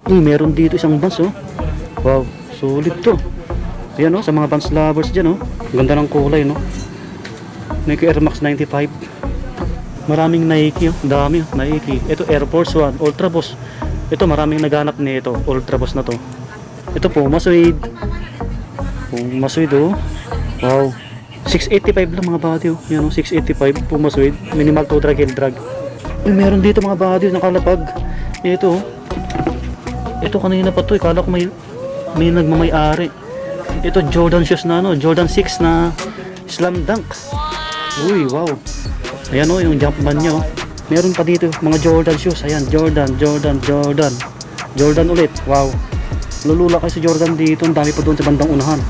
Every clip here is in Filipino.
Uy, meron dito isang Vans oh. Wow, solid to. Ayan oh, sa mga Vans lovers dyan oh. Ganda ng kulay no. Nike Air Max 95. Maraming Nike oh, dami oh, Nike. Ito Air Force 1 Ultra Boost. Ito maraming naghanap nito, Ultra Boost na to. Ito Puma Suede. Puma Suede oh. Wow. 685 lang mga body oh. Yan oh, 685 Puma Suede. Minimal to drag, heel drag. Uy, meron dito mga body nakalapag. Ito oh. Ito kanina pa to, kala ko may nagmamay-ari. Ito Jordan shoes na ano, Jordan 6 na Slam Dunks. Uy, wow. Ayan oh, yung Jumpman niya oh. Meron pa dito mga Jordan shoes. Ayan, Jordan ulit. Wow. Lulula kayo sa Jordan dito, ang dami pa doon sa bandang unahan.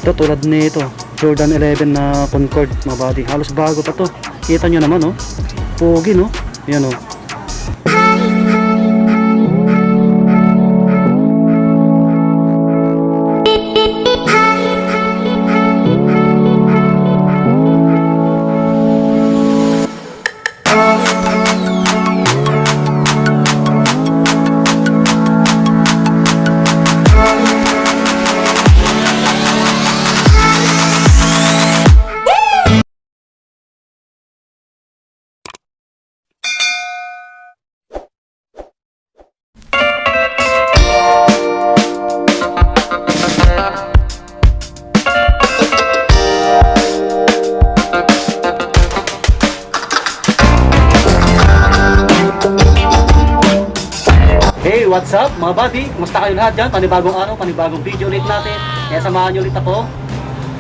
Ito tulad nito, Jordan 11 na Concord mga body. Halos bago pa to. Kita nyo naman oh. Pogi no. Ayan oh. Hey, what's up mga buddy? Kumusta kayo lahat dyan? Panibagong araw, panibagong video ulit natin. Kaya samahan nyo ulit ako.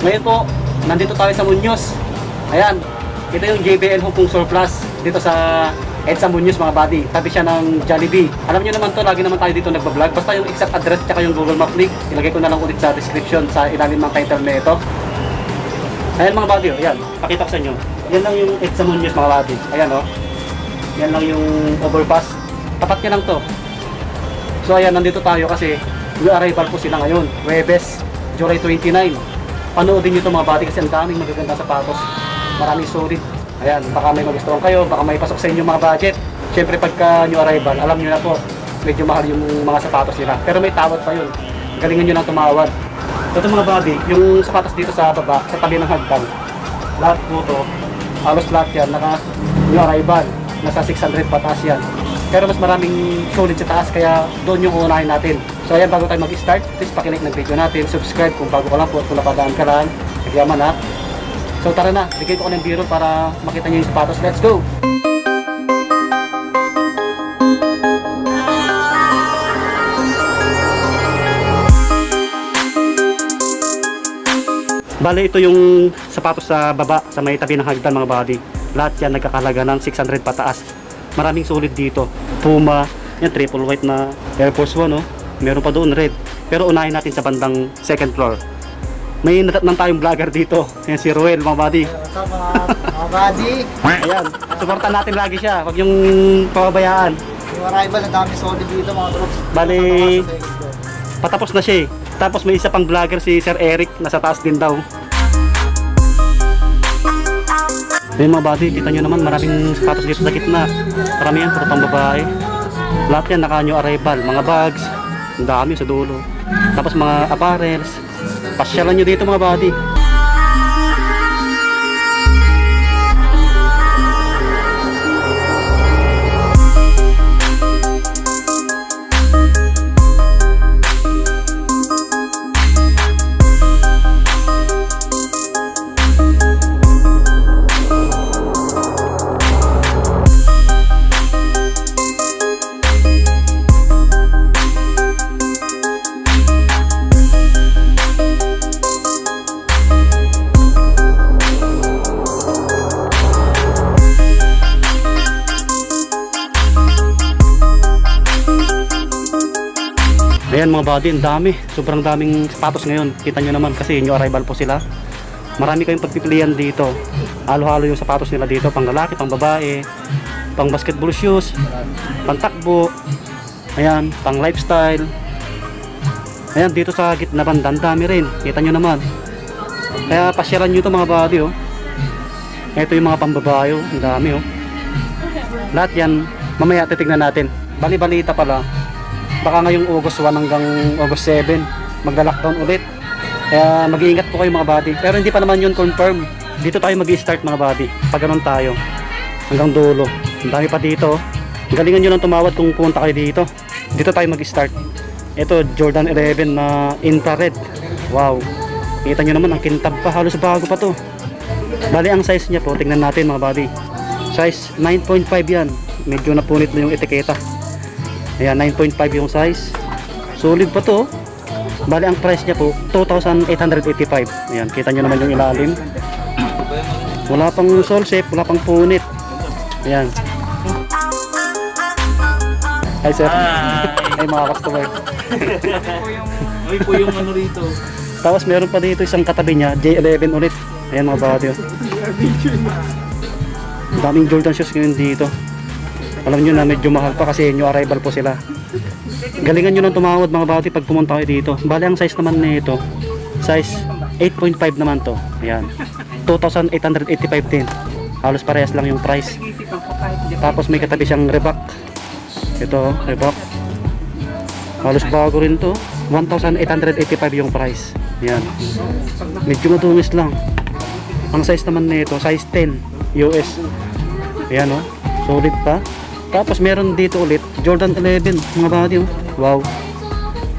Ngayon po, nandito tayo sa Muñoz. Ayan, ito yung JBL Hong Kong Surplus dito sa EDSA Muñoz mga buddy. Tabi siya ng Jollibee. Alam nyo naman to, lagi naman tayo dito nagbablog. Basta yung exact address tsaka yung Google Map link, ilagay ko na lang ulit sa description sa ilalim ng title na ito. Ayan mga buddy, ayan, pakita ko sa inyo. Yan lang yung EDSA Muñoz mga buddy. Ayan o. Yan lang yung overpass. Tapat niya lang to. So ayan, nandito tayo kasi may arrival po sila ngayon, Huwebes, July 29. Panoodin nyo ito mga buddy kasi ang daming magaganda sapatos. Maraming solid. Ayan, baka may magustuhan kayo, baka may pasok sa inyo mga budget. Siyempre pagka new arrival, alam nyo na po, medyo mahal yung mga sapatos nila. Pero may tawad pa yun. Galingan nyo lang tumawad. Ito mga buddy, yung sapatos dito sa baba, sa tabi ng hagdan. Lahat po ito, halos lahat yan, naka new arrival. Nasa 600 pataas yan. Pero mas maraming solid sa taas, kaya doon yung uunahin natin. So ayan, bago tayo mag-start, please pakilike ng video natin, subscribe kung bago ka lang po at kung napadaan ka lang, nagyaman ha. So tara na, bigay ko ng biro para makita nyo yung sapatos. Let's go! Bale, ito yung sapatos sa baba, sa may tabi ng hagdan mga buddy. Lahat yan nagkakalaga ng 600 pataas. Maraming solid dito. Puma, yan triple white na Air Force 1 oh. Meron pa doon red. Pero unahin natin sa bandang second floor. May natatnan tayong vlogger dito. Yan si Ruel mga buddy. What's up mga buddy? Ayan, supportan natin lagi siya. Huwag yung pababayaan. Yung arrival, ang dami solid dito mga troops. Bali, patapos na siya eh. Tapos may isa pang vlogger si Sir Eric, nasa taas din daw. Ayun mga buddy, kita nyo naman maraming sapatos dito sa gitna. Karamihan puro pang babae. Lahat yan naka new arrival, mga bags, ang dami sa dulo. Tapos mga apparels. Pasyalan nyo dito mga buddy. Ayan mga buddy, ang dami. Sobrang daming sapatos ngayon. Kita nyo naman kasi new arrival po sila. Marami kayong pagpipilian dito. Halo-halo yung sapatos nila dito. Pang lalaki, pang babae, pang basketball shoes, pang takbo. Ayan, pang lifestyle. Ayan, dito sa gitna banda, ang dami rin. Kita nyo naman. Kaya pasyalan nyo ito mga buddy oh. Ito yung mga pambabae oh. Ang dami oh. Lahat yan, mamaya titignan natin. Bali-balita pala. baka ngayong August 1 hanggang August 7 magla-lockdown ulit. Kaya mag-iingat po kayo mga buddy. Pero hindi pa naman yun confirm. Dito tayo mag-i-start mga buddy. Pag ganun tayo hanggang dulo. Ang dami pa dito. Galingan nyo lang tumawad kung pumunta kayo dito. Dito tayo mag-start. Ito Jordan 11 na infrared. Wow. Kita nyo naman ang kintab pa. Halos bago pa to. Bali ang size niya po. Tingnan natin mga buddy. Size 9.5 yan. Medyo napunit na yung etiketa. Ayan 9.5 yung size. Solid pa to. Bali ang price niya po 2,885. Ayan kita nyo naman yung ilalim. Wala pang sole shape. Wala pang punit. Ayan. Hi sir. Ay mga customer. Ay po yung ano rito. Tapos meron pa dito isang katabi niya, J11 ulit. Ayan mga buddy. Daming Jordan shoes ngayon dito. Alam nyo na medyo mahal pa kasi new arrival po sila. Galingan nyo lang tumawad mga buddy pag pumunta kayo dito. Bali ang size naman nito, size 8.5 naman to. Ayan. 2,885 din. Halos parehas lang yung price. Tapos may katabi siyang Reebok. Ito, Reebok. Halos bago rin to. 1,885 yung price. Ayan. Medyo matumis lang. Ang size naman nito, size 10 US. Ayan o. Solid pa. Tapos meron dito ulit, Jordan 11. Mga buddy o. Wow.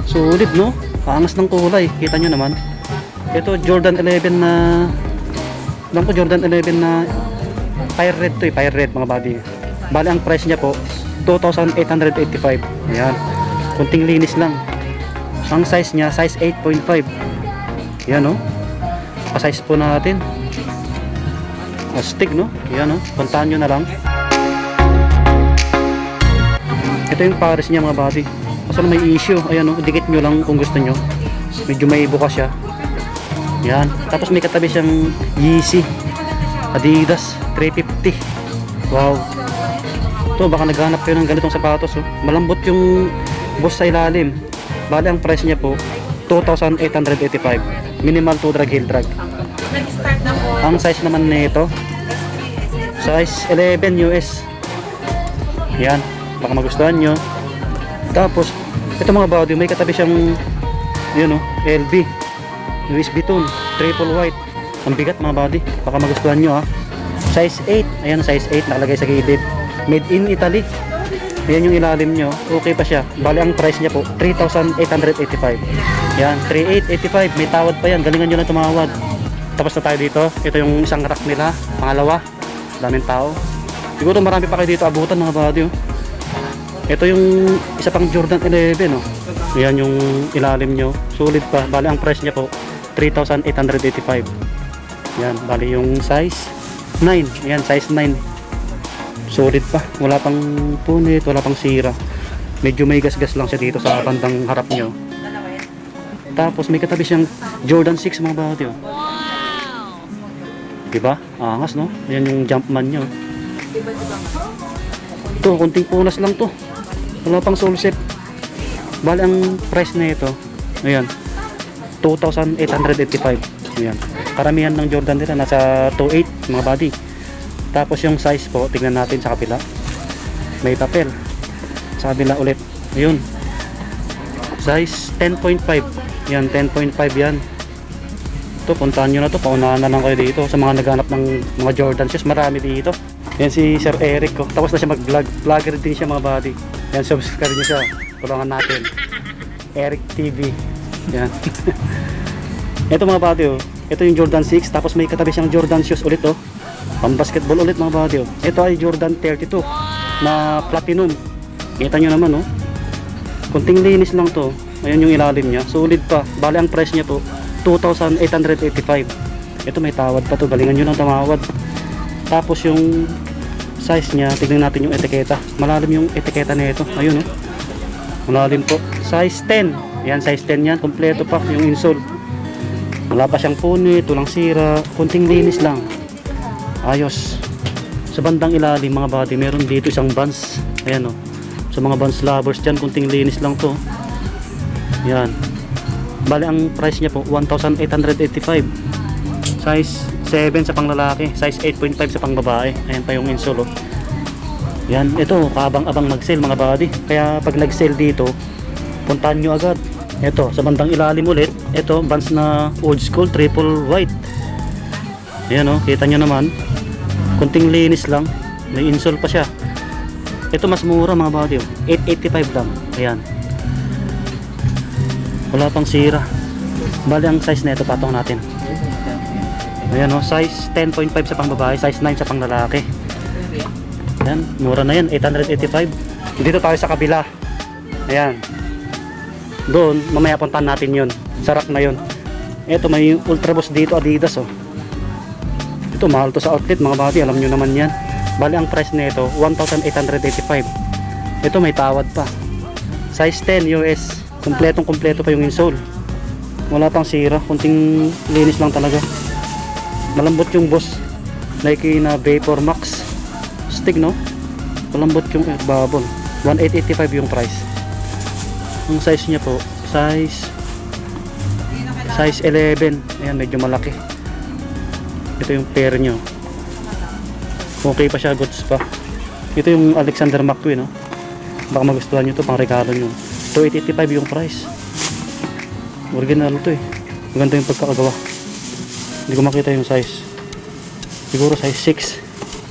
Solid no? Paangas ng kulay. Kita nyo naman. Ito Jordan 11 na alam ko Jordan 11 na fire red to eh. Fire red mga buddy. Bali ang price niya po 2,885. Ayan. Kunting linis lang. Ang size niya, size 8.5. Ayan o. Pa-size po natin. Astig no? Ayan o. Puntahan nyo na lang. Ito yung pares niya mga buddy. Kaso may issue. Ayan o. Dikit nyo lang kung gusto nyo. Medyo may bukas siya. Ayan. Tapos may katabi siyang Yeezy Adidas 350. Wow. Ito baka naghanap kayo ng ganitong sapatos oh. Malambot yung boss sa ilalim. Bali ang price niya po 2,885. Minimal to drag heel drag. Ang size naman nito size 11 US. Yan, baka magustuhan nyo. Tapos ito mga body may katabi siyang yun oh, LB USB tone triple white. Ang bigat mga body, baka magustuhan nyo ha. Size 8, ayan size 8 nakalagay sa gilid. Made in Italy. Ayan yung ilalim nyo. Okay pa siya. Bali ang price niya po 3,885. Yan 3,885. May tawad pa yan. Galingan nyo lang tumawad. Tapos na tayo dito. Ito yung isang rack nila. Pangalawa. Daming tao. Siguro marami pa kayo dito abutan mga buddy oh. Ito yung isa pang Jordan 11 oh. Ayan yung ilalim nyo. Solid pa. Bali ang price niya po 3,885. Yan. Bali yung size 9. Ayan size 9. Solid pa, wala pang punit, wala pang sira. Medyo may gas-gas lang siya dito sa bandang harap nyo. Tapos may katabi siyang Jordan 6 mga bawat yun. Diba? Angas no? Ayan yung Jumpman nyo. Ito, kunting punas lang to. Wala pang sole shape. Bali ang price na ito, ayan, 2,885. Ayan. Karamihan ng Jordan nila nasa 2.8 mga body. Tapos yung size po, tingnan natin sa kapila. May papel. Sa kabila ulit. Ayun. Size 10.5. Yan, 10.5 yan. Ito, puntahan nyo na to. Paunahan na lang kayo dito. Sa mga naghanap ng mga Jordan shoes, marami dito. Yan si Sir Eric ko. Tapos na siya mag-vlog. Vlogger din siya mga buddy. Yan, subscribe nyo siya. Tulungan natin. Eric TV. Yan. Ito mga buddy oh. Ito yung Jordan 6. Tapos may katabi siyang Jordan shoes ulit oh. Pang basketball ulit mga buddy oh. Ito ay Jordan 32 na platinum. Kita nyo naman oh. Kunting linis lang to. Ayan yung ilalim niya. Solid pa. Bali ang price niya to 2,885. Ito may tawad pa to. Galingan nyo lang tumawad. Tapos yung size niya, tignan natin yung etiketa. Malalim yung etiketa na ito. Ayun oh. Malalim po. Size 10. Yan size 10 yan. Kompleto pa yung insole. Wala pa siyang punit, walang sira. Kunting linis lang. Ayos. Sa bandang ilalim mga buddy, meron dito isang Vans. Ayan oh. Sa mga Vans lovers dyan, kunting linis lang to. Yan. Bali ang price niya po 1,885. Size 7 sa panglalaki, size 8.5 sa pangbabae. Ayan pa yung insole oh. Yan, ito kaabang-abang mag-sale mga buddy. Kaya pag nag-sale dito, puntahan nyo agad. Ito, sa bandang ilalim ulit, ito, Vans na old school, triple white. Ayan o, kita nyo naman. Kunting linis lang. May insole pa siya. Ito mas mura mga buddy. 885 lang. Ayan. Wala pang sira. Bali ang size na ito, patong natin. Ayan o, size 10.5 sa pang babae, size 9 sa pang lalaki. Ayan, mura na yan, 885. Dito tayo sa kabila. Ayan. Doon, mamaya puntahan natin yun. Sarak na yun. Ito, may Ultra Boost dito, Adidas oh. Ito, mahal to sa outlet mga buddy, alam nyo naman yan. Bali ang price na ito, 1,885. Ito, may tawad pa. Size 10 US. Kompletong-kompleto pa yung insole. Wala pang sira, kunting linis lang talaga. Malambot yung boss. Nike na Vapor Max. Stick no? Malambot yung bubble. 1,885 yung price. Ang size niya po, size 11. Ayan, medyo malaki. Ito yung pair nyo. Okay pa siya, goods pa. Ito yung Alexander McQueen no? Baka magustuhan nyo to, pang regalo nyo. 2,885 yung price. Original to eh. Maganda yung pagkakagawa. Hindi ko makita yung size. Siguro size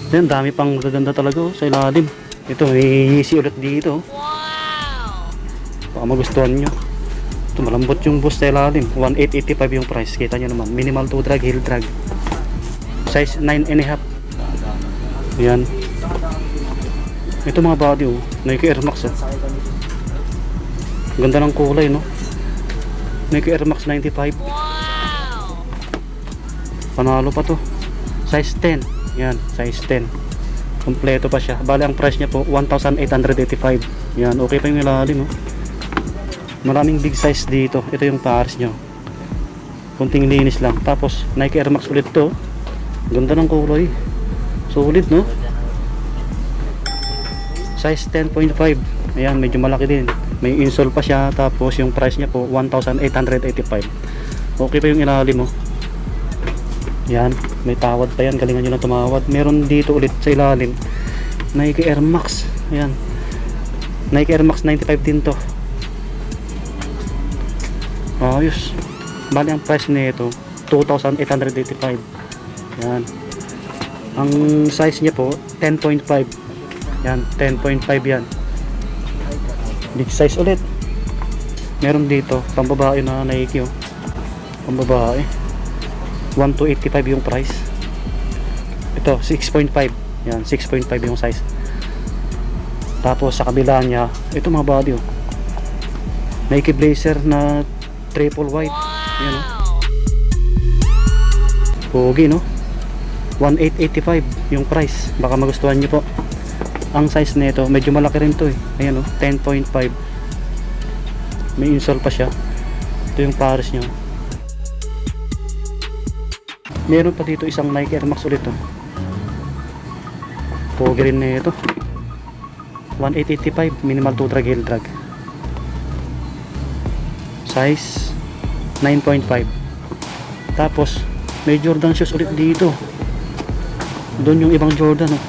6. Yan, dami pang magaganda talaga oh, sa ilalim. Ito, may easy ulit dito. Baka magustuhan nyo. Ito, malambot yung boost sa ilalim. 1,885 yung price. Kita nyo naman. Minimal to drag, heel drag. Size 9.5. Yan. Ito mga body oh. Nike Air Max oh. Ganda ng kulay no. Nike Air Max 95. Panalo pa to. Size 10. Yan, size 10. Kompleto pa siya. Bali ang price niya po 1,885. Yan, okay pa yung ilalim no. Maraming big size dito. Ito yung pares nyo. Kunting linis lang. Tapos Nike Air Max ulit to. Ganda ng kulay. Solid no. Size 10.5. Ayan, medyo malaki din. May insole pa siya. Tapos yung price niya po 1,885. Okay pa yung ilalim mo. Yan, may tawad pa yan. Galingan nyo lang tumawad. Meron dito ulit sa ilalim Nike Air Max. Ayan, Nike Air Max 95 din to. Ayos. Bali ang price nito 2,885. Yan. Ang size niya po 10.5. Yan, 10.5 yan. Big size ulit. Meron dito pambabae na Nike oh. Pambabae 1,285 yung price. Ito 6.5. Yan, 6.5 yung size. Tapos sa kabila niya, ito mga body oh. Nike Blazer na triple white. Yan oh. Pogi no. 1,885 yung price. Baka magustuhan niyo po. Ang size nito, medyo malaki rin to eh. Ayan oh, 10.5. May insole pa siya. Ito yung pares niya. Meron pa dito isang Nike Air Max ulit oh. Pogi rin na ito. 1,885 minimal to drag, heel drag. Size 9.5. Tapos may Jordan shoes ulit dito. Doon yung ibang Jordan oh.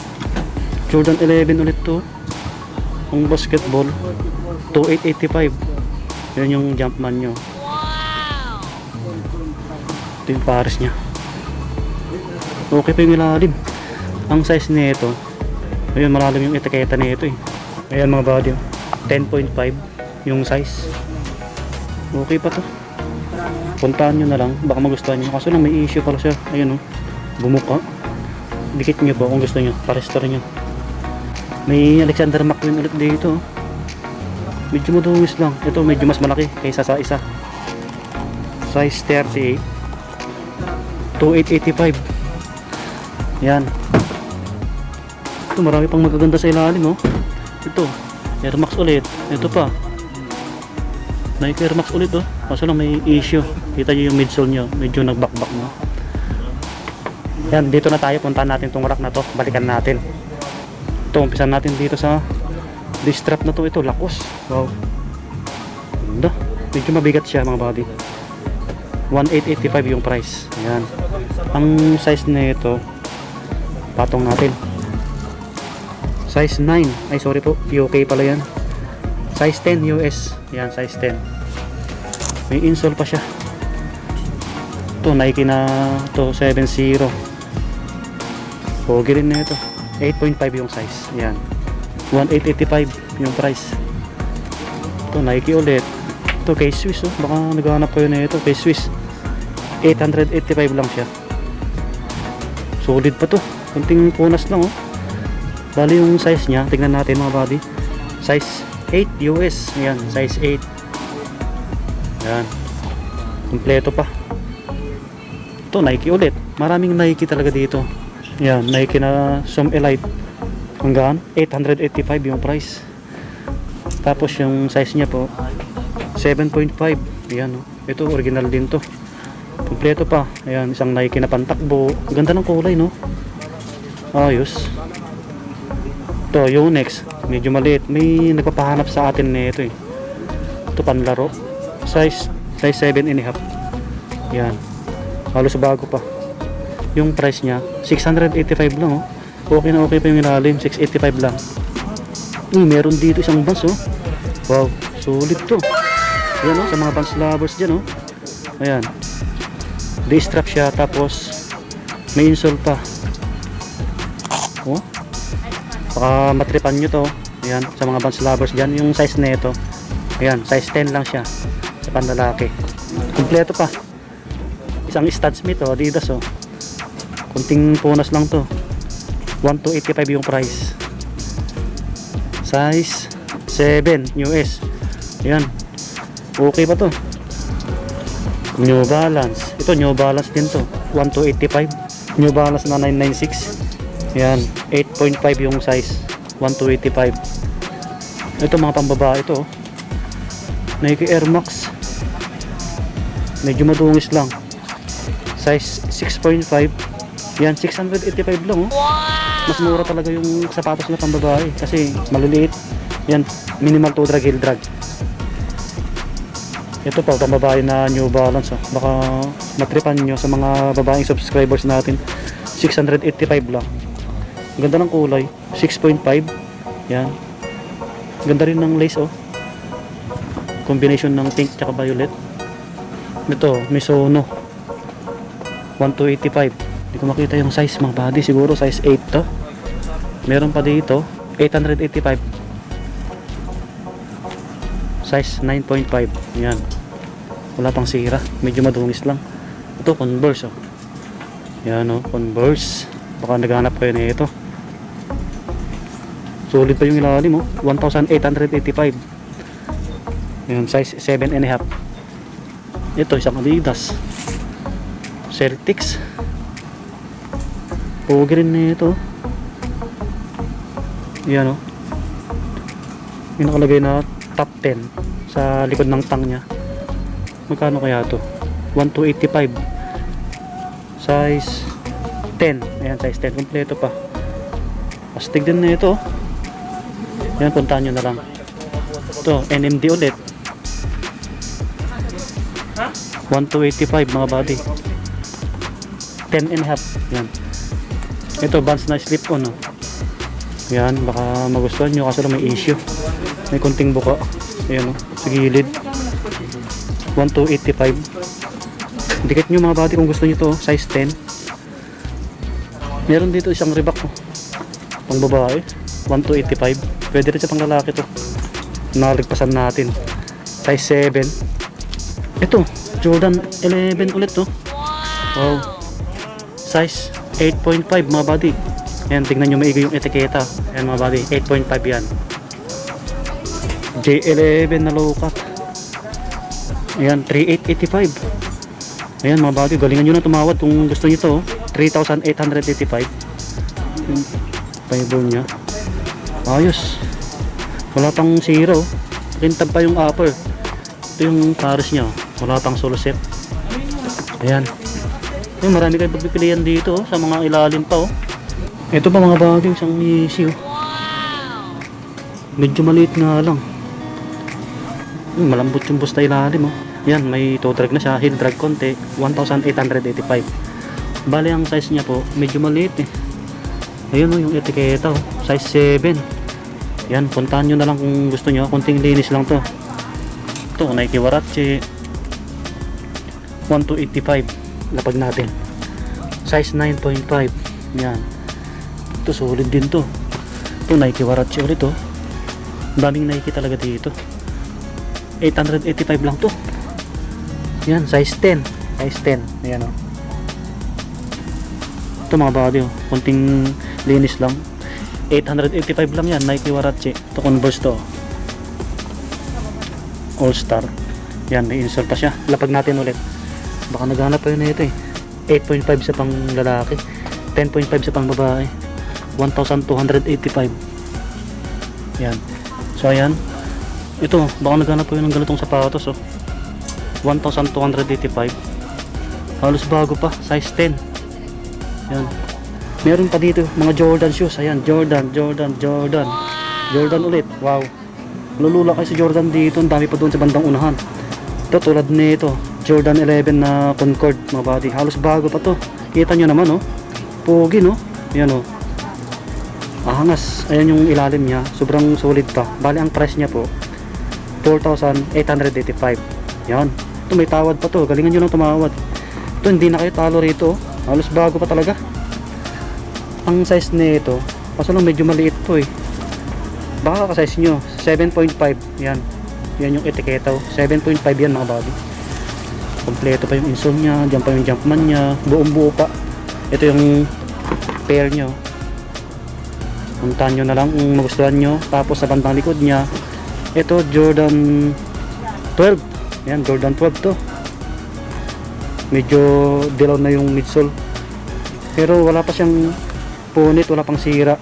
Jordan 11 ulit to. Ang basketball 2,885. Yan yung Jumpman nyo. Ito yung pares nya. Okay pa yung ilalim. Ang size nito, ayun, malalim yung etiketa nito eh. Ayan mga body 10.5 yung size. Okay pa to. Puntahan nyo na lang, baka magustuhan nyo. Kaso lang may issue pala siya. Ayun oh, bumuka. Dikit nyo po kung gusto nyo, pa-restore nyo. May Alexander McQueen ulit dito. Medyo madungis lang. Ito medyo mas malaki kaysa sa isa. Size 38. 2,885. Yan. Ito marami pang magaganda sa ilalim oh. Ito Air Max ulit. Ito pa Nike Air Max ulit oh. Kaso lang may issue. Kita nyo yung midsole nyo, medyo nagbakbak no. Yan, dito na tayo. Puntahan natin tong rack na to. Balikan natin. Ito, umpisan natin dito sa this strap na to. Ito, lakos. Wow, ganda. Medyo mabigat siya mga body. 1,885 yung price. Ayan. Ang size na ito, patong natin. Size 9. Ay sorry po, UK pala yan. Size 10 US. Yan, size 10. May insole pa siya. Ito, Nike na to 7.0. Pogi rin na ito. 8.5 yung size. Yan. 1,885 yung price. Ito, Nike ulit. Ito, kay Swiss. Oh. Baka naghahanap kayo na ito. Kay Swiss. 885 lang siya. Solid pa to. Kunting punas lang. Oh. Bali yung size niya. Tingnan natin mga buddy. Size 8 US. Yan. Size 8. Yan. Kompleto pa. Ito, Nike ulit. Maraming Nike talaga dito. Yan, Nike na Zoom Elite. Hanggang 885 yung price. Tapos yung size niya po 7.5. Yan, oh. Ito original din to. Kompleto pa. Ayan, isang Nike na pantakbo. Ganda ng kulay, no? Ayos. Ito, Yonex. Medyo maliit. May nagpapahanap sa atin nito eh. Ito panlaro. Size 7.5. Yan. Halos bago pa. Yung price niya 685 lang, oh. Okay na okay pa yung ilalim. 685 lang. Meron dito isang Vans, oh. Wow, solid to. Ayan, oh, sa mga Vans lovers dyan, oh. Ayan. D-strap siya, tapos may insole pa. Oh. Baka matripan nyo to. Ayan, sa mga Vans lovers dyan. Yung size na ito, ayan, size 10 lang siya sa panlalaki. Kompleto pa. Isang Stan Smith, oh, Adidas, oh. Kunting punas lang to. 1,285 yung price. Size 7 US. Ayan. Okay pa to. New Balance. Ito New Balance din to. 1,285. New Balance na 996. Ayan. 8.5 yung size. 1,285. Ito mga pambabae ito. Nike Air Max. Medyo madungis lang. Size 6.5. Yan, 685 lang, oh. Mas mura talaga yung sapatos na pambabae kasi maliliit. Yan, minimal toe drag, heel drag. Ito pa, pambabae na New Balance, oh. Baka matripan nyo sa mga babaeng subscribers natin. 685 lang. Ganda ng kulay. 6.5. Yan. Ganda rin ng lace, oh. Combination ng pink tsaka violet. Ito, Mizuno. 1,285. Hindi ko makita yung size mga buddy. Siguro size 8 to. Meron pa dito 885. Size 9.5. Yan. Wala pang sira. Medyo madungis lang. Ito Converse, oh. Yan, oh, Converse. Baka naghanap kayo na ito. Solid pa yung ilalim, oh. 1,885. Yan, size 7.5. Ito isang Adidas Celtics. Pogi rin na ito. Yan, oh. Yung nakalagay na top 10 sa likod ng tang nya. Magkano kaya to? 1,285. Size 10. Ayan, size 10. Kompleto pa. Astig din na ito, oh. Yan, puntahan nyo na lang. Ito, NMD ulit. 1,285 mga buddy. 10.5. Yan. Ito, Vans na slip-on, oh. Yan, baka magustuhan nyo kasi may issue. May konting buka. Ayan, oh, sa gilid. 1,285. Dikit nyo mga buddy kung gusto nyo to, oh. Size 10. Meron dito isang Reebok, oh. Pang babae. 1,285. Pwede rin sa pang lalaki to. Naligpasan natin. Size 7. Ito, Jordan 11 ulit, oh. Wow. Size 8.5 mga buddy. Ayan, tingnan nyo maigi yung etiketa. Ayan mga buddy, 8.5 yan. J11 na low cut. Ayan, 3,885. Ayan mga buddy, galingan nyo na tumawad kung gusto nyo to, oh. 3,885. Yung fiber nya. Ayos. Wala pang zero. Kintab pa yung upper. Ito yung pares nya, oh. Wala pang solo set. Ayan. Ay, marami kayong pagpipilian dito, oh, sa mga ilalim pa, oh. Ito pa mga bagay, isang easy, oh. Medyo maliit nga lang. Malambot yung busta ilalim, oh. Yan, may toe drag na siya, heel drag konti, 1,885. Bali ang size niya po, medyo maliit, eh. Ayun, oh, yung etiketa, oh. Size 7. Yan, puntahan nyo na lang kung gusto nyo. Kunting linis lang to. Ito, Nike Warachi 1285 lapag natin, size 9.5. yan, ito solid din to. Ito Nike Warachi ulit, oh. Daming Nike talaga dito. 885 lang to. Yan, size 10. Size 10. Ayan, oh. Ito mga body, oh. Kunting linis lang. 885 lang yan, Nike Warachi. Ito Converse to. All Star. Yan, may insole pa siya. Lapag natin ulit. Baka naghanap pa yun na ito eh. 8.5 sa pang lalaki. 10.5 sa pang babae. 1,285. Yan. So ayan. Ito, baka naghanap pa yun ng ganitong sapatos, oh. 1,285. Halos bago pa. Size 10. Yan. Meron pa dito mga Jordan shoes. Ayan, Jordan ulit. Wow. Lulula kayo sa Jordan dito. Ang dami pa doon sa bandang unahan. Ito tulad nito, Jordan 11 na Concord, mga buddy. Halos bago pa to. Kita nyo naman, oh. Pogi, no? Ayan, oh. Ahangas. Ayan yung ilalim niya. Sobrang solid pa. Bali, ang price niya po 4,885. Yan. Ito may tawad pa to. Galingan nyo lang tumawad. Ito hindi na kayo talo rito, oh. Halos bago pa talaga. Ang size nito, kaso lang medyo maliit po, eh. Baka ka-size nyo 7.5. Yan. Yan yung etiketa, oh. 7.5 yan, mga buddy. Kompleto pa yung insole nya. Diyan pa yung jumpman nya. Buong buo pa. Ito yung pair nyo. Puntahan nyo na lang kung magustuhan nyo. Tapos sa bandang likod nya, ito Jordan 12. Yan, Jordan 12 to. Medyo dilaw na yung midsole. Pero wala pa siyang punit, wala pang sira.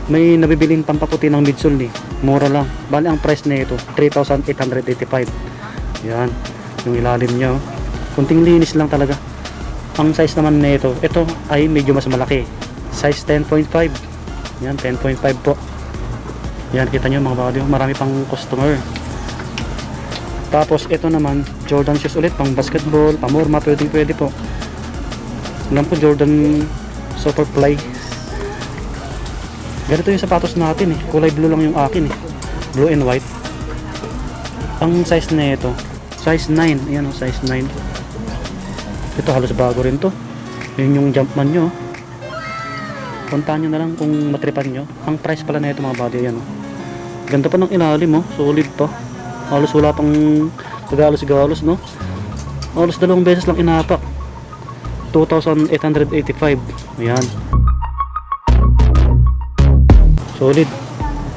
May nabibiling pampaputi ng midsole, eh. Mura lang. Bali ang price na ito 3,885. Yan, yung ilalim nya, oh. Kunting linis lang talaga. Ang size naman na ito ay medyo mas malaki. Size 10.5. Yan, 10.5 po. Yan, kita nyo mga buddy, marami pang customer. Tapos ito naman Jordan shoes ulit, pang basketball, pamorma, pwede po. Alam po, Jordan Superfly. Ganito yung sapatos natin, eh. Kulay blue lang yung akin, eh. Blue and white. Ang size na ito size 9. Ayan, oh, size 9. Ito halos bago rin to. Yun yung Jumpman nyo. Puntahan nyo na lang kung matripan nyo. Ang price pala na ito, mga buddy. Ayan, oh. Ganda pa ng ilalim, oh. Solid pa. Halos wala pang galos-galos, no? Halos 2 beses lang inapak. 2,885. Ayan. Solid.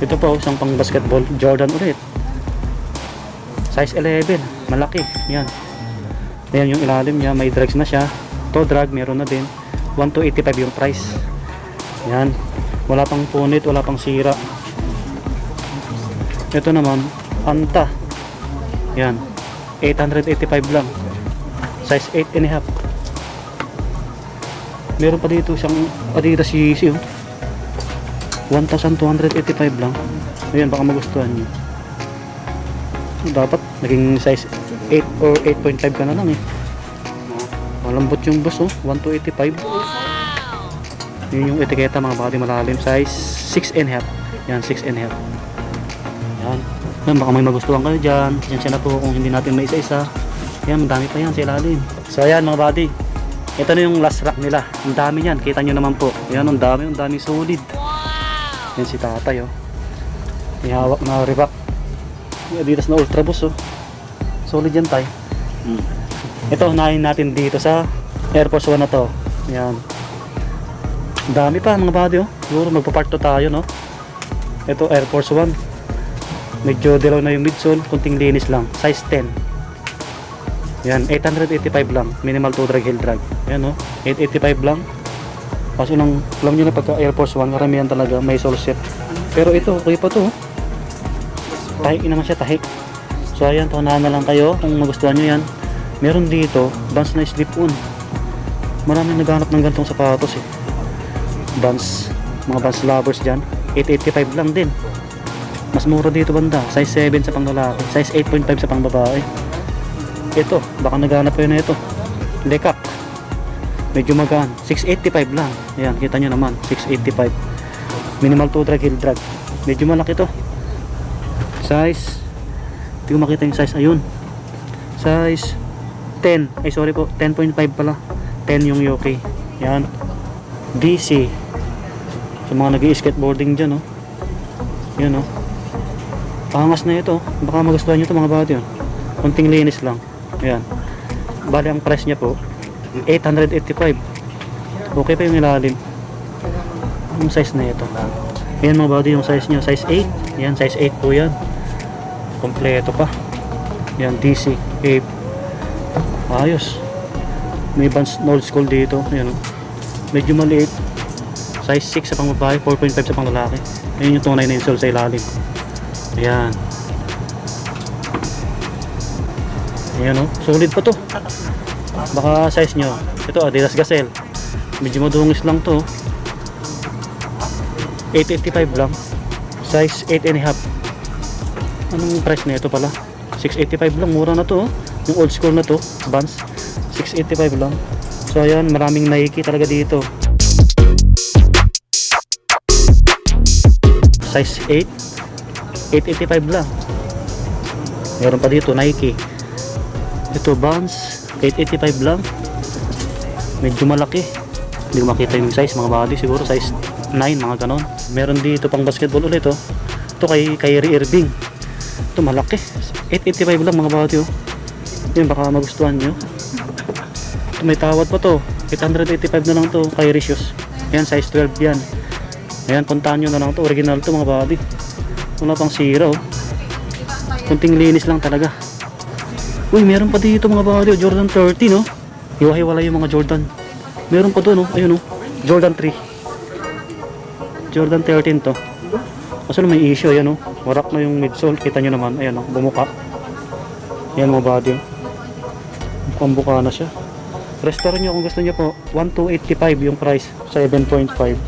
Ito po, isang pang basketball. Jordan ulit. Size 11. Malaki. Ayan. Ayan yung ilalim niya. May drags na siya. To drag, meron na din. 1,285 yung price. Ayan. Wala pang punit, wala pang sira. Ito naman, Anta. Ayan. 885 lang. Size 8.5. Meron pa dito siyang Adidas Yeezy, oh. 1,285 lang. Ayan, baka magustuhan nyo. Dapat naging size 8 or 8.5 ka na lang, eh. Malambot yung boss, oh. 1,285. Yun yung etiketa, mga body, malalim. Size 6.5. Yan, 6.5. Yan. Yan, baka may magustuhan kayo dyan. Yan siya na po kung hindi natin may isa-isa. Yan, madami pa yan sa ilalim. So ayan, mga body, ito na yung last rack nila. Ang dami yan, kita nyo naman po. Yan, ang dami solid. Yan si tatay, oh. May hawak na Reebok. May Adidas na Ultra Boost, oh. Solid yan, tay. Ito, unahin natin dito sa Air Force 1 na to. Yan. Ang dami pa, mga body, oh. Siguro magpa-part 2 tayo, no? Ito, Air Force 1. Medyo dilaw na yung midsole, kunting linis lang. Size 10. Yan, 885 lang. Minimal 2 drag, heel drag. Yan, oh. 885 lang. Kaso lang, alam nyo na pagka Air Force 1, karamihan talaga may sole set. Pero ito, okay pa to, oh. Tahik naman siya, tahik. So ayan, tunahan na lang kayo kung magustuhan nyo yan. Meron dito, Vans na slip-on. Maraming naghanap ng gantong sapatos, eh. Vans, mga Vans lovers dyan. 885 lang din. Mas mura dito banda. Size 7 sa pang lalaki, size 8.5 sa pang babae. Ito, baka naghanap kayo na ito. Lekak. Medyo magaan. 685 lang. Ayan, kita nyo naman. 685. Minimal 2 drag, heel drag. Medyo malaki to. Size, hindi ko makita yung size. Ayun, size 10, ay sorry po, 10.5 pala. 10 yung yoke. Yan, DC. Sa mga nag-i-skateboarding dyan, oh. Yan, oh. Pangas na ito. Baka magustuhan nyo ito mga body, oh. Kunting linis lang. Ayan. Bali ang price niya po 885. Okay pa yung ilalim. Yung size na ito. Ayan mga body, yung size niya, size 8. Ayan, size 8 po yan. Kompleto pa. Ayan, DC 8. Ayos. May Vans old school dito. Ayan, oh. Medyo maliit. Size 6 sa pang babae, 4.5 sa pang lalaki. Ayan yung tunay na insole sa ilalim. Ayan. Ayan, oh. Solid pa to. Baka size nyo. Ito, Adidas Gazelle. Medyo madungis lang to. 885 lang. Size 8.5. Anong price na ito pala? 685 lang. Mura na to, oh. Yung old school na to, Vans. 685 lang. So ayan, maraming Nike talaga dito. Size 8, 885 lang. Meron pa dito Nike. Ito Vans, 885 lang. Medyo malaki. Hindi ko makita yung size, mga body siguro size 9, mga ganon. Meron dito pang basketball ulit, oh. Ito kay Kyrie Irving. Ito malaki, 885 lang mga body, oh. Yan, baka magustuhan nyo. Ito may tawad pa to, 885 na lang to, Kyrie shoes. Yan, size 12 yan. Ayan, puntahan nyo na lang to, original to mga body. Wala pang sira, oh. Kunting linis lang talaga. Uy, meron pa dito mga body, oh. Jordan 13, no? Hiwa-hiwala yung mga Jordan. Meron pa doon, oh. Ayun, oh. Jordan 3. Jordan 13 to. Kaso may issue, ayan, oh. Warak na yung midsole, kita nyo naman. Ayan, oh. Bumuka. Ayan mga body, oh. Mukhang buka na siya. Restore nyo kung gusto nyo po. 1,285 yung price. 7.5.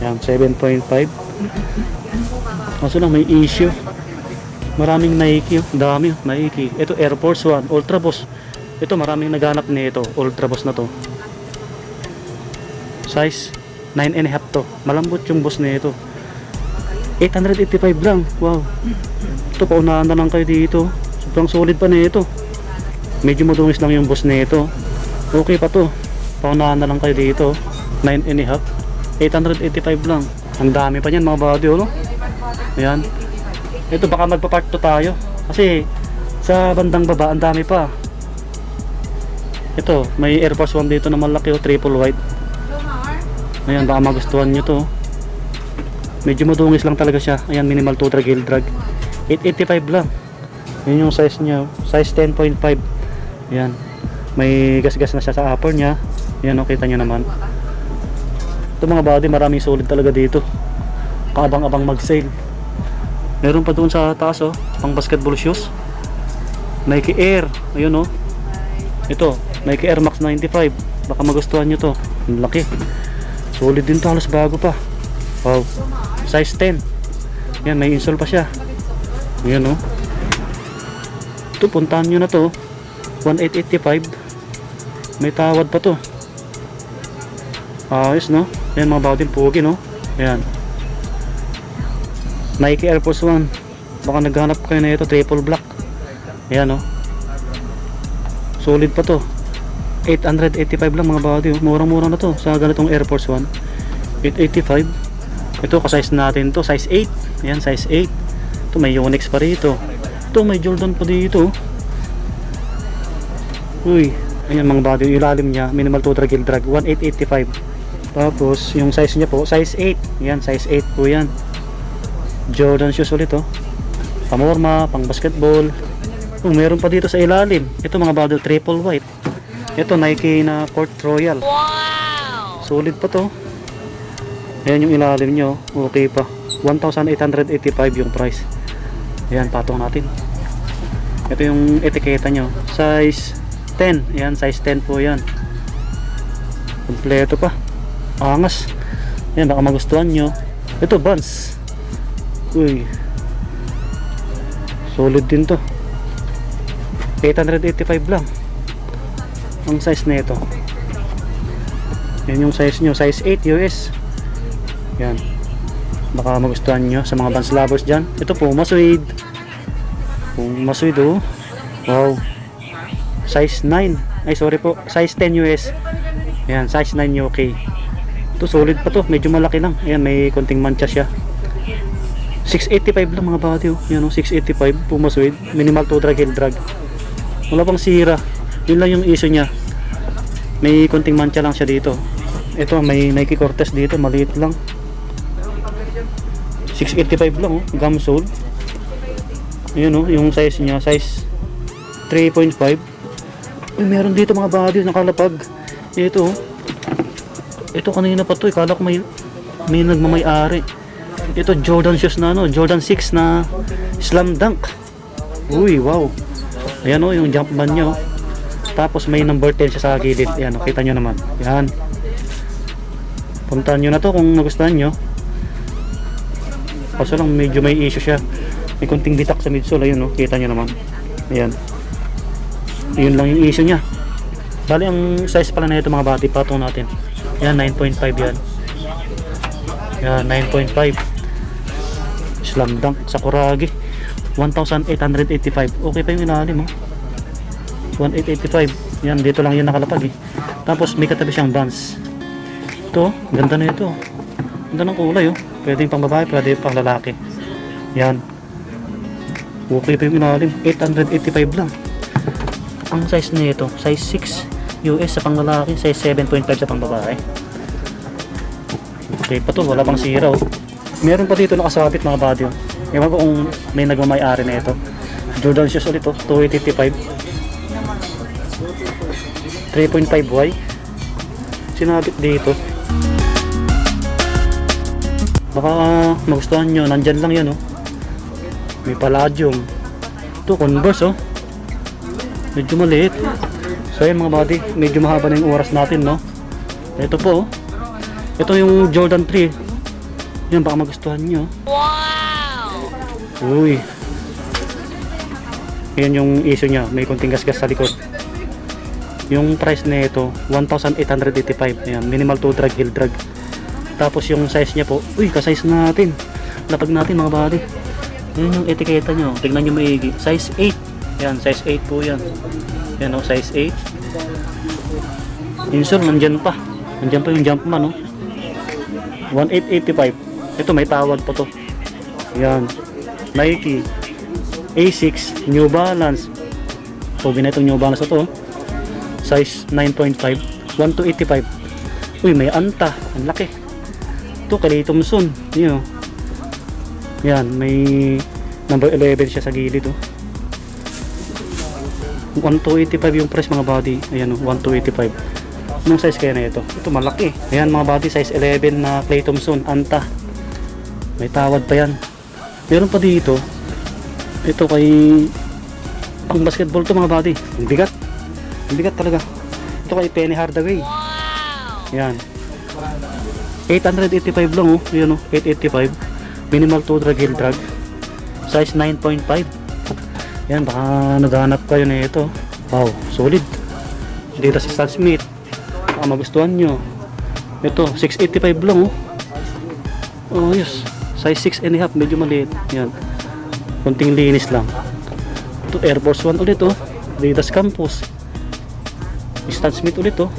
Ayan, 7.5. Kaso lang may issue. Maraming Nike, oh. Dami, oh. Nike. Ito Air Force 1 Ultra Boss. Ito maraming naghanap nito. Ultra Boss na to. Size 9.5 to. Malambot yung boss nito. 885 lang. Wow. Ito paunahan na lang kayo dito. Sobrang solid pa nito. Medyo madungis lang yung boss nito. Okay pa to. Paunahan na lang kayo dito. 9.5. 885 lang. Ang dami pa niyan mga body, oh, no? Ayan. Ito baka magpa-part 2 tayo. Kasi sa bandang baba ang dami pa. Ito, may Air Force 1 dito na malaki, oh, triple white. Ayan, baka magustuhan nyo to. Medyo madungis lang talaga siya. Ayan, minimal to drag, heel drag. 885 lang. Yun yung size niya, size 10.5. Ayan, may gas-gas na siya sa upper niya. Ayan, oh, kita nyo naman. Ito mga body, maraming solid talaga dito. Kaabang-abang mag-sale. Meron pa doon sa taas, oh, pang basketball shoes. Nike Air, ayun, oh. Ito, Nike Air Max 95. Baka magustuhan nyo to. Ang laki. Solid din to, halos bago pa. Wow. Size 10. Yan, may insole pa siya. Ayan, oh. Ito, puntahan nyo na to. 1,885. May tawad pa to. Ayos, no? Ayan mga bawdin, pugi, no? Ayan. Nike Air Force 1. Baka naghanap kayo na ito, triple black. Ayan, no? Solid pa to. 885 lang mga bawdi, oh. Murang-mura na to sa ganitong Air Force 1. 885. Ito, ka-size natin to, size 8. Ayan, size 8. Ito, may Yonex pa rito. Ito, may Jordan pa dito. Uy, ayan mga body, yung ilalim niya, minimal to drag, heel drag, 1,885. Tapos, yung size niya po, size 8. Ayan, size 8 po yan. Jordan shoes ulit, oh. Pamorma, pang basketball. Oh, meron pa dito sa ilalim. Ito mga body, triple white. Ito, Nike na Court Royal. Wow! Solid pa to. Ayan yung ilalim nyo. Okay pa. 1,885 yung price. Ayan, patong natin. Ito yung etiketa nyo. Size 10. Ayan, size 10 po yan. Kompleto pa. Angas. Ayan, baka magustuhan nyo. Ito, Vans. Uy. Solid din to. 885 lang. Ang size na ito. Yan yung size nyo. Size 8 US. Yan. Baka magustuhan nyo sa mga Vans lovers dyan. Ito po, Suede. Puma Suede oh. Wow. Size 9. Ay sorry po, size 10 US. Ayan, size 9 UK. Ito solid pa to, medyo malaki lang. Ayan, may konting mancha siya. 685 lang mga body oh. Ayan oh, 685 Puma Suede. Minimal to drag, heel drag. Wala pang sira. Yun lang yung issue niya. May konting mancha lang siya dito. Ito, may Nike Cortez dito, maliit lang. 685 lang oh, gum sole. Ayan oh, yung size niya, size 3.5. Uy, meron dito mga body nakalapag. Ito oh. Ito kanina pa to, kala ko may nagmamay-ari. Ito Jordan shoes na ano, Jordan 6 na Slam Dunk. Uy, wow. Ayan oh, yung Jumpman niya oh. Tapos may number 10 siya sa gilid. Ayan oh, kita nyo naman. Ayan. Puntahan nyo na to kung nagustuhan nyo. Kaso lang medyo may issue siya. May konting bitak sa midsole. Ayun oh, kita nyo naman. Ayan. Yun lang yung issue niya. Bali ang size pala na ito mga bati, patong natin. Ayan, 9.5 yan. Ayan, 9.5. Slam Dunk Sakuragi 1,885. Okay pa yung ilalim oh. 1,885. Yan, dito lang yun nakalapag eh. Tapos may katabi siyang Vans. Ito, ganda na ito. Ganda ng kulay oh. Pwedeng pang babae, pwede pang lalaki. Yan. Okay pa yung ilalim. 885 lang. Ang size nito, size 6 US sa pang lalaki, size 7.5 sa pang babae. Okay pa to, wala pang sira oh. Meron pa dito nakasabit mga body oh. Ewan ko kung may nagmamay-ari na ito. Jordan shoes ulit oh, 2,885. 3.5Y. Sinabit dito. Baka magustuhan nyo, nandyan lang yan oh. May Palladium. Ito Converse oh. Medyo maliit. So yan mga buddy, medyo mahaba na yung oras natin no. Ito po oh. Ito yung Jordan 3. Yan, baka magustuhan nyo. Wow! Uy. Yan yung issue nya, may konting gasgas sa likod. Yung price na ito 1,885. Yan, minimal to drag, heel drag. Tapos yung size niya po, uy, ka-size natin. Lapag natin mga buddy. Yan yung etiketa nyo. Tignan nyo maigi. Size 8. Yan, size 8 po yan. Yan o, size 8. Insure, nandyan pa. Nandyan pa yung Jumpman o. 1,885. Ito, may tawad pa to. Yan. Nike. A6. New Balance. Pogi na itong New Balance ito. Size 9.5. 1,285. Uy, may Anta. Ang laki. Ito, kay Thompson. Yun, yan, may number 11 siya sa gilid oh. 1,285 yung price mga body. Ayan oh, 1,285. Anong size kaya na ito? Ito malaki. Ayan mga body, size 11 na Clay Thompson Anta. May tawad pa yan. Meron pa dito. Ito kay pang basketball to mga body. Ang bigat. Ang bigat talaga. Ito kay Penny Hardaway. Yan. 885 lang oh. Ayan oh, 885. Minimal to drag, heel drag. Size 9.5. Yan, baka naghanap kayo na ito. Wow, solid. Dito si Stan Smith. Baka magustuhan nyo. Ito, 685 lang oh. Oh yes. Size 6.5, medyo maliit. Yan. Kunting linis lang. Ito, Air Force 1 ulit oh. Adidas Campus. Stan Smith ulit oh.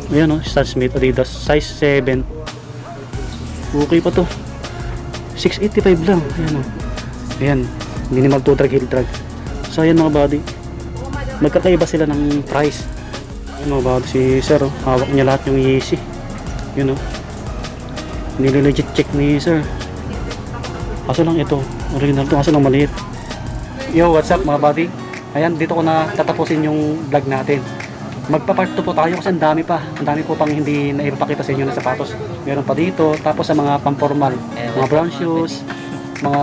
Ayan o, Stan Smith Adidas, size 7. Okay pa to. 685 lang. Ayan o. Ayan, minimal to drag, heel drag. So ayan mga body, magkakaiba sila ng price. Ayan mga body, si sir o, hawak niya lahat yung Yeezy. Yun o, nililegit check ni sir. Kaso lang ito, original to, kaso lang maliit. Yo, what's up mga body? Ayan, dito ko na tatapusin yung vlog natin. Magpa-part 2 po tayo kasi ang dami pa. Ang dami po pang hindi na ipapakita sa inyo na sapatos. Meron pa dito. Tapos sa mga pang-formal, mga brown shoes, mga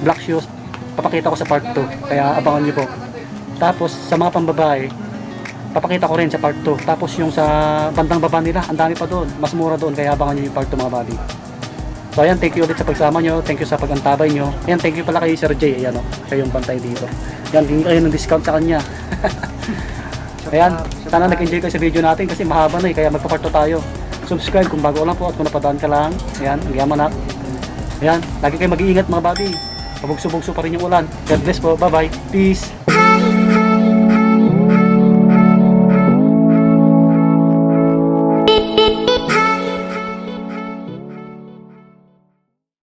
black shoes, papakita ko sa part 2. Kaya abangan nyo po. Tapos sa mga pambabae, papakita ko rin sa part 2. Tapos yung sa bandang baba nila, ang dami pa doon. Mas mura doon. Kaya abangan nyo yung part 2 mga buddy. So ayan, thank you ulit sa pagsama nyo. Thank you sa pagantabay nyo. Ayan, thank you pala kay Sir J. Ayan o, siya yung bantay dito. Ayan, hindi kayo ng discount sa kanya. Ayan, sana nag-enjoy kayo sa video natin kasi mahaba na eh, kaya magpa-part 2 tayo. subscribe kung bago lang po at kung napadaan ka lang. Ayan, ang yaman na. Ayan, lagi kayo mag-iingat mga buddy. Pabugso-bugso pa rin yung ulan. God bless po. Bye-bye. Peace.